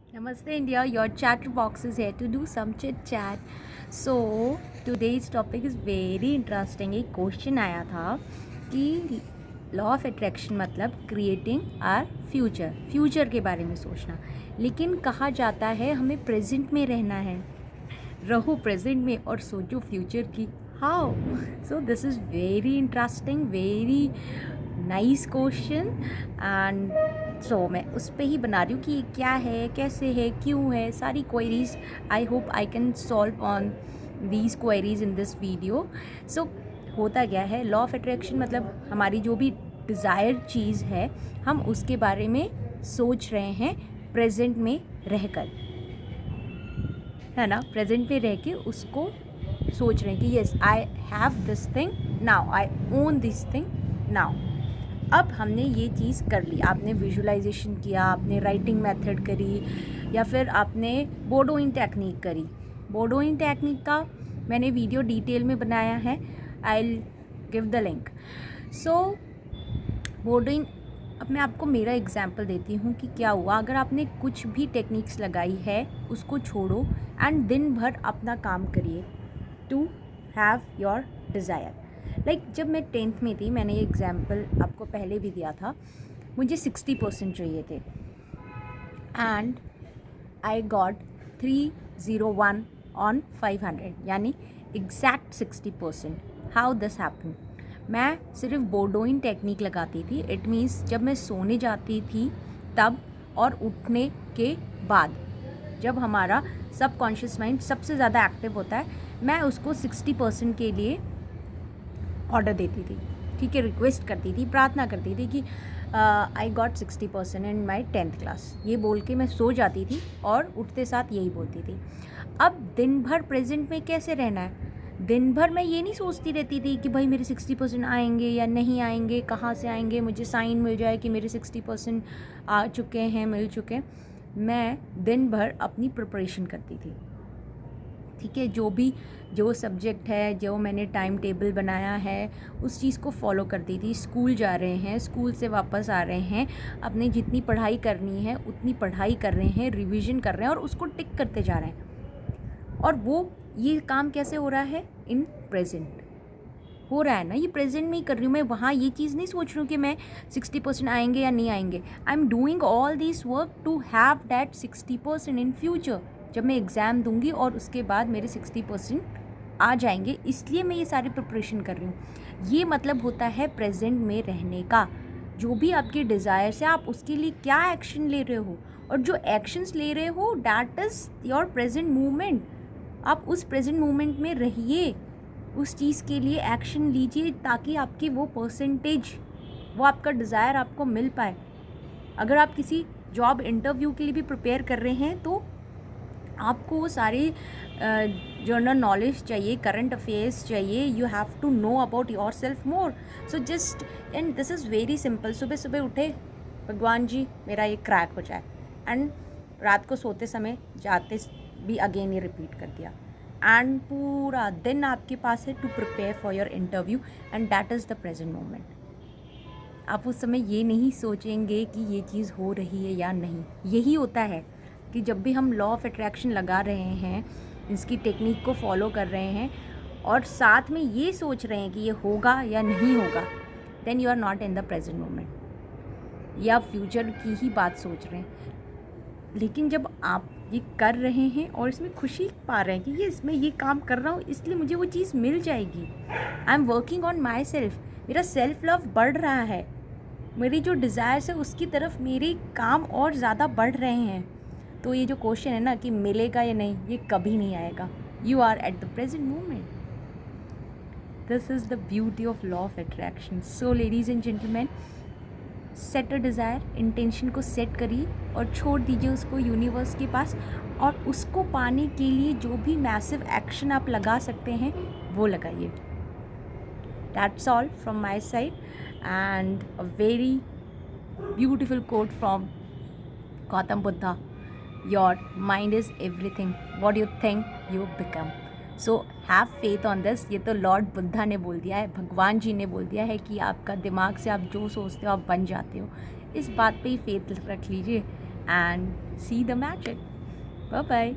Namaste India, your chatterbox is here to do some chit chat. So today's topic is very interesting. एक question आया था कि law of attraction मतलब creating are future के बारे में सोचना, लेकिन कहा जाता है हमें प्रेजेंट में रहना है। रहो प्रेजेंट में और सोचो फ्यूचर की। How? So this is very interesting, very nice question and so मैं उस पर ही बना रही हूँ कि ये क्या है, कैसे है, क्यों है, सारी queries I hope I can solve on these queries in this video. So होता क्या है, लॉ ऑफ अट्रैक्शन मतलब हमारी जो भी डिज़ायर चीज़ है हम उसके बारे में सोच रहे हैं प्रेजेंट में रहकर, है ना। प्रेजेंट में रह के उसको सोच रहे हैं कि yes I have this thing now, I own this thing now. अब हमने ये चीज़ कर ली, आपने विजुअलाइजेशन किया, आपने राइटिंग मेथड करी, या फिर आपने बोडोइंग टेक्निक करी। बोडोइंग टेक्निक का मैंने वीडियो डिटेल में बनाया है, I will give the link. So बोडोइंग, अब मैं आपको मेरा एग्जांपल देती हूँ कि क्या हुआ अगर आपने कुछ भी टेक्निक्स लगाई है उसको छोड़ो एंड दिन भर अपना काम करिए to have your desire. Like जब मैं 10th में थी, मैंने ये एग्जाम्पल आपको पहले भी दिया था, मुझे 60% चाहिए थे एंड आई गॉट 301 ऑन 500, यानी एग्जैक्ट 60%। How this happen? मैं सिर्फ बोडोइन टेक्निक लगाती थी। इट मीन्स जब मैं सोने जाती थी तब और उठने के बाद, जब हमारा सबकॉन्शियस माइंड सबसे ज़्यादा एक्टिव होता है, मैं उसको 60% के लिए ऑर्डर देती थी, ठीक है, रिक्वेस्ट करती थी, प्रार्थना करती थी कि I got 60% in my 10th class, ये बोल के मैं सो जाती थी और उठते साथ यही बोलती थी। अब दिन भर प्रेजेंट में कैसे रहना है? दिन भर मैं ये नहीं सोचती रहती थी कि भाई मेरे 60% आएंगे या नहीं आएंगे, कहाँ से आएंगे, मुझे साइन मिल जाए कि मेरे 60% आ चुके हैं, मिल चुके हैं। मैं दिन भर अपनी प्रिपरेशन करती थी, ठीक है, जो सब्जेक्ट है, जो मैंने टाइम टेबल बनाया है उस चीज़ को फॉलो करती थी। स्कूल जा रहे हैं, स्कूल से वापस आ रहे हैं, अपनी जितनी पढ़ाई करनी है उतनी पढ़ाई कर रहे हैं, रिवीजन कर रहे हैं और उसको टिक करते जा रहे हैं। और वो ये काम कैसे हो रहा है? इन प्रेजेंट हो रहा है ना, ये प्रेजेंट में ही कर रही हूँ मैं। वहाँ ये चीज़ नहीं सोच रही हूँ कि मैं 60% आएंगे या नहीं आएंगे। I am doing all this work to have that 60% in future. जब मैं एग्ज़ाम दूंगी और उसके बाद मेरे 60% आ जाएंगे, इसलिए मैं ये सारी प्रिपरेशन कर रही हूँ। ये मतलब होता है प्रेजेंट में रहने का। जो भी आपकी डिज़ायर्स है, आप उसके लिए क्या एक्शन ले रहे हो, और जो एक्शंस ले रहे हो that is your present movement. आप उस प्रेजेंट मोमेंट में रहिए, उस चीज़ के लिए एक्शन लीजिए ताकि आपकी वो परसेंटेज, वो आपका डिज़ायर आपको मिल पाए। अगर आप किसी जॉब इंटरव्यू के लिए भी प्रिपेयर कर रहे हैं तो आपको वो सारे जनरल नॉलेज चाहिए, करंट अफेयर्स चाहिए। You have to know about yourself more. So just, and this is very simple. सुबह सुबह उठे, भगवान जी मेरा ये क्रैक हो जाए, एंड रात को सोते समय जाते भी अगेन ये रिपीट कर दिया, एंड पूरा दिन आपके पास है to prepare for your interview, and that is the present moment. आप उस समय ये नहीं सोचेंगे कि ये चीज़ हो रही है या नहीं। यही होता है कि जब भी हम लॉ ऑफ अट्रैक्शन लगा रहे हैं, इसकी टेक्निक को फॉलो कर रहे हैं और साथ में ये सोच रहे हैं कि ये होगा या नहीं होगा, then you are not in the present moment, या फ्यूचर की ही बात सोच रहे हैं। लेकिन जब आप ये कर रहे हैं और इसमें खुशी पा रहे हैं कि ये इसमें ये काम कर रहा हूँ इसलिए मुझे वो चीज़ मिल जाएगी, I am working on my self, मेरा सेल्फ लव बढ़ रहा है, मेरी जो डिज़ायर्स है उसकी तरफ मेरे काम और ज़्यादा बढ़ रहे हैं, तो ये जो क्वेश्चन है ना कि मिलेगा या नहीं, ये कभी नहीं आएगा। You are at the present moment. This is the beauty of law of attraction. So ladies and gentleman, set a desire, intention को सेट करिए और छोड़ दीजिए उसको यूनिवर्स के पास, और उसको पाने के लिए जो भी मैसिव एक्शन आप लगा सकते हैं वो लगाइए। That's all from my side, and a very beautiful quote from Gautam Buddha, your mind is everything, what you think you become. So have faith on this. ये तो लॉर्ड बुद्धा ने बोल दिया है, भगवान जी ने बोल दिया है कि आपका दिमाग से आप जो सोचते हो आप बन जाते हो। इस बात पे ही फेथ रख लीजिए, and see the magic. Bye bye.